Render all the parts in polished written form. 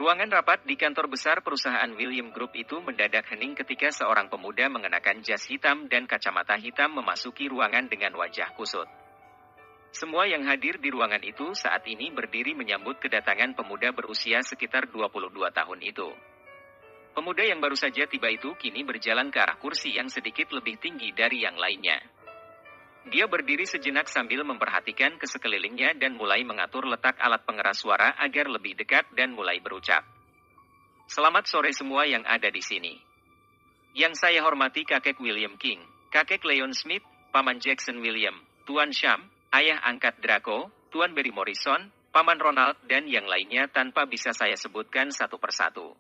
Ruangan rapat di kantor besar perusahaan William Group itu mendadak hening ketika seorang pemuda mengenakan jas hitam dan kacamata hitam memasuki ruangan dengan wajah kusut. Semua yang hadir di ruangan itu saat ini berdiri menyambut kedatangan pemuda berusia sekitar 22 tahun itu. Pemuda yang baru saja tiba itu kini berjalan ke arah kursi yang sedikit lebih tinggi dari yang lainnya. Dia berdiri sejenak sambil memperhatikan ke sekelilingnya dan mulai mengatur letak alat pengeras suara agar lebih dekat dan mulai berucap. Selamat sore semua yang ada di sini. Yang saya hormati kakek William King, kakek Leon Smith, paman Jackson William, Tuan Sham, ayah angkat Draco, Tuan Barry Morrison, paman Ronald dan yang lainnya tanpa bisa saya sebutkan satu persatu.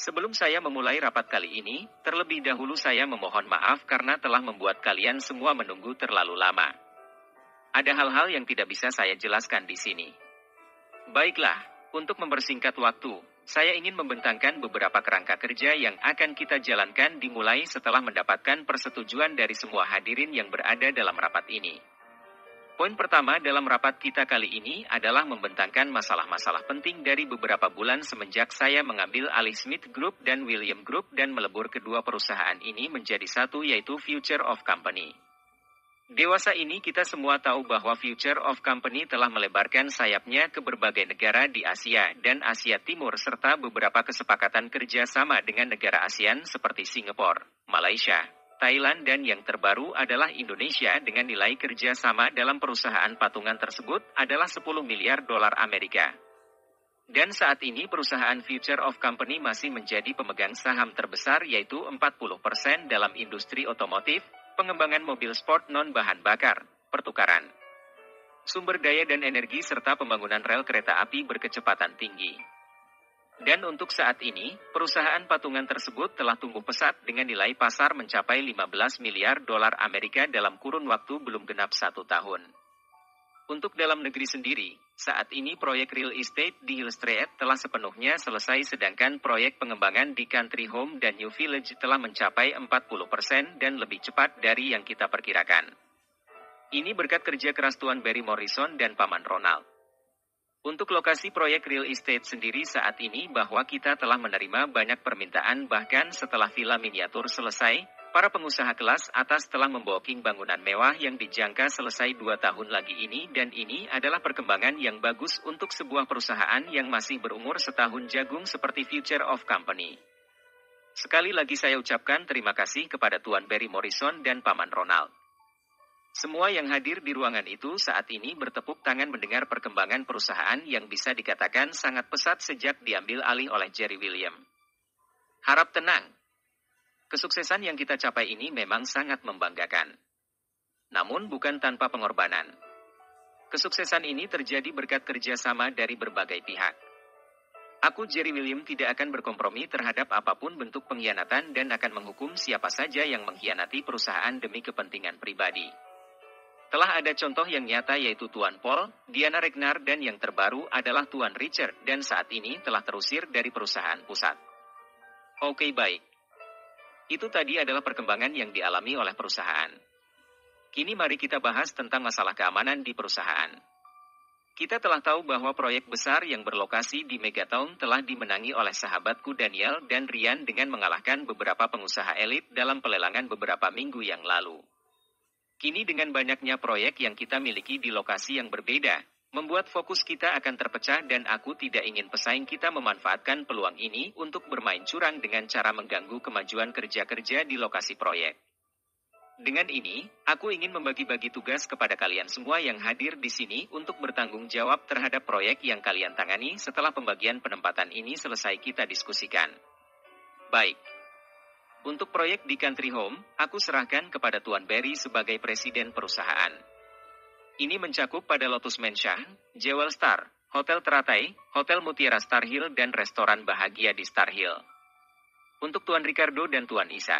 Sebelum saya memulai rapat kali ini, terlebih dahulu saya memohon maaf karena telah membuat kalian semua menunggu terlalu lama. Ada hal-hal yang tidak bisa saya jelaskan di sini. Baiklah, untuk mempersingkat waktu, saya ingin membentangkan beberapa kerangka kerja yang akan kita jalankan dimulai setelah mendapatkan persetujuan dari semua hadirin yang berada dalam rapat ini. Poin pertama dalam rapat kita kali ini adalah membentangkan masalah-masalah penting dari beberapa bulan semenjak saya mengambil alih Smith Group dan William Group dan melebur kedua perusahaan ini menjadi satu yaitu Future of Company. Dewasa ini kita semua tahu bahwa Future of Company telah melebarkan sayapnya ke berbagai negara di Asia dan Asia Timur serta beberapa kesepakatan kerja sama dengan negara ASEAN seperti Singapura, Malaysia, Thailand dan yang terbaru adalah Indonesia dengan nilai kerja sama dalam perusahaan patungan tersebut adalah 10 miliar dolar Amerika. Dan saat ini perusahaan Future of Company masih menjadi pemegang saham terbesar yaitu 40% dalam industri otomotif, pengembangan mobil sport non-bahan bakar, pertukaran sumber daya dan energi serta pembangunan rel kereta api berkecepatan tinggi. Dan untuk saat ini, perusahaan patungan tersebut telah tumbuh pesat dengan nilai pasar mencapai 15 miliar dolar Amerika dalam kurun waktu belum genap 1 tahun. Untuk dalam negeri sendiri, saat ini proyek real estate di Hill Street telah sepenuhnya selesai sedangkan proyek pengembangan di Country Home dan New Village telah mencapai 40% dan lebih cepat dari yang kita perkirakan. Ini berkat kerja keras Tuan Barry Morrison dan Paman Ronald. Untuk lokasi proyek real estate sendiri saat ini bahwa kita telah menerima banyak permintaan bahkan setelah villa miniatur selesai, para pengusaha kelas atas telah memboking bangunan mewah yang dijangka selesai 2 tahun lagi ini dan ini adalah perkembangan yang bagus untuk sebuah perusahaan yang masih berumur setahun jagung seperti Future of Company. Sekali lagi saya ucapkan terima kasih kepada Tuan Barry Morrison dan Paman Ronald. Semua yang hadir di ruangan itu saat ini bertepuk tangan mendengar perkembangan perusahaan yang bisa dikatakan sangat pesat sejak diambil alih oleh Jerry William. Harap tenang. Kesuksesan yang kita capai ini memang sangat membanggakan. Namun bukan tanpa pengorbanan. Kesuksesan ini terjadi berkat kerjasama dari berbagai pihak. Aku Jerry William tidak akan berkompromi terhadap apapun bentuk pengkhianatan dan akan menghukum siapa saja yang mengkhianati perusahaan demi kepentingan pribadi. Telah ada contoh yang nyata yaitu Tuan Paul, Diana Regnar dan yang terbaru adalah Tuan Richard dan saat ini telah terusir dari perusahaan pusat. Oke baik. Itu tadi adalah perkembangan yang dialami oleh perusahaan. Kini mari kita bahas tentang masalah keamanan di perusahaan. Kita telah tahu bahwa proyek besar yang berlokasi di Megatown telah dimenangi oleh sahabatku Daniel dan Rian dengan mengalahkan beberapa pengusaha elit dalam pelelangan beberapa minggu yang lalu. Kini dengan banyaknya proyek yang kita miliki di lokasi yang berbeda, membuat fokus kita akan terpecah dan aku tidak ingin pesaing kita memanfaatkan peluang ini untuk bermain curang dengan cara mengganggu kemajuan kerja-kerja di lokasi proyek. Dengan ini, aku ingin membagi-bagi tugas kepada kalian semua yang hadir di sini untuk bertanggung jawab terhadap proyek yang kalian tangani setelah pembagian penempatan ini selesai kita diskusikan. Baik. Untuk proyek di Country Home, aku serahkan kepada Tuan Barry sebagai presiden perusahaan. Ini mencakup pada Lotus Mansion, Jewel Star, Hotel Teratai, Hotel Mutiara Star Hill dan Restoran Bahagia di Star Hill. Untuk Tuan Ricardo dan Tuan Isa.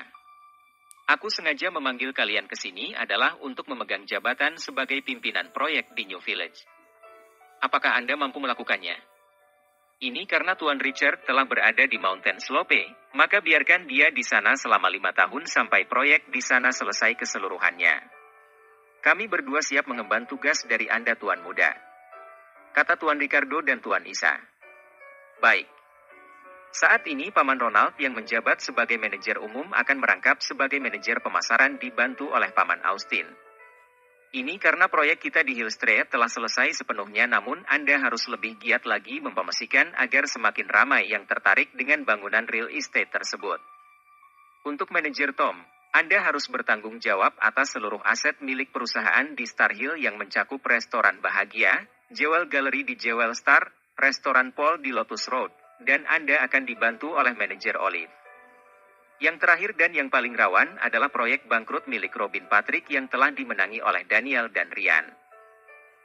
Aku sengaja memanggil kalian ke sini adalah untuk memegang jabatan sebagai pimpinan proyek di New Village. Apakah Anda mampu melakukannya? Ini karena Tuan Richard telah berada di Mountain Slope, maka biarkan dia di sana selama 5 tahun sampai proyek di sana selesai keseluruhannya. Kami berdua siap mengemban tugas dari Anda Tuan Muda. Kata Tuan Ricardo dan Tuan Isa. Baik, Saat ini Paman Ronald yang menjabat sebagai manajer umum akan merangkap sebagai manajer pemasaran dibantu oleh Paman Austin. Ini karena proyek kita di Hill Street telah selesai sepenuhnya, namun Anda harus lebih giat lagi mempromosikan agar semakin ramai yang tertarik dengan bangunan real estate tersebut. Untuk manajer Tom, Anda harus bertanggung jawab atas seluruh aset milik perusahaan di Star Hill yang mencakup restoran Bahagia, Jewel Gallery di Jewel Star, restoran Paul di Lotus Road, dan Anda akan dibantu oleh manajer Olive. Yang terakhir dan yang paling rawan adalah proyek bangkrut milik Robin Patrick yang telah dimenangi oleh Daniel dan Ryan.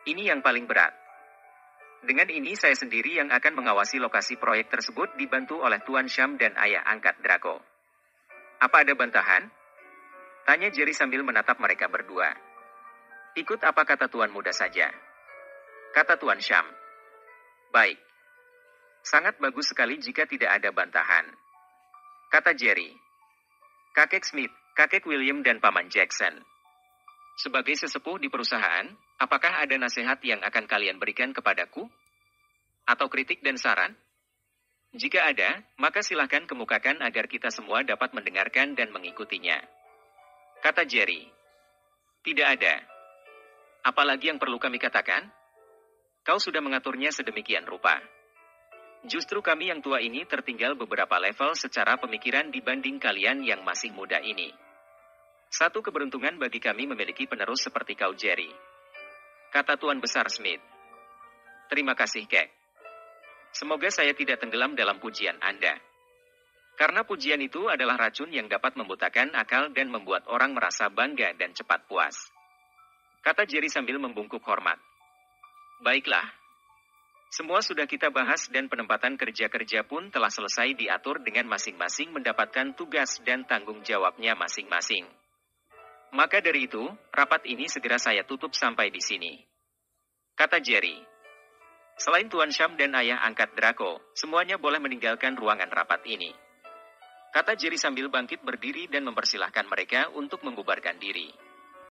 Ini yang paling berat. Dengan ini saya sendiri yang akan mengawasi lokasi proyek tersebut dibantu oleh Tuan Sham dan ayah angkat Draco. Apa ada bantahan? Tanya Jerry sambil menatap mereka berdua. Ikut apa kata Tuan muda saja. Kata Tuan Sham. Baik. Sangat bagus sekali jika tidak ada bantahan. Kata Jerry. Kakek Smith, kakek William dan Paman Jackson. Sebagai sesepuh di perusahaan, apakah ada nasihat yang akan kalian berikan kepadaku? Atau kritik dan saran? Jika ada, maka silahkan kemukakan agar kita semua dapat mendengarkan dan mengikutinya. Kata Jerry. Tidak ada. Apalagi yang perlu kami katakan? Kau sudah mengaturnya sedemikian rupa. Justru kami yang tua ini tertinggal beberapa level secara pemikiran dibanding kalian yang masih muda ini. Satu keberuntungan bagi kami memiliki penerus seperti kau, Jerry. Kata Tuan Besar Smith. Terima kasih, Kek. Semoga saya tidak tenggelam dalam pujian Anda. Karena pujian itu adalah racun yang dapat membutakan akal dan membuat orang merasa bangga dan cepat puas. Kata Jerry sambil membungkuk hormat. Baiklah. Semua sudah kita bahas dan penempatan kerja-kerja pun telah selesai diatur dengan masing-masing mendapatkan tugas dan tanggung jawabnya masing-masing. Maka dari itu, rapat ini segera saya tutup sampai di sini. Kata Jerry. Selain Tuan Sham dan ayah angkat Draco, semuanya boleh meninggalkan ruangan rapat ini. Kata Jerry sambil bangkit berdiri dan mempersilahkan mereka untuk membubarkan diri.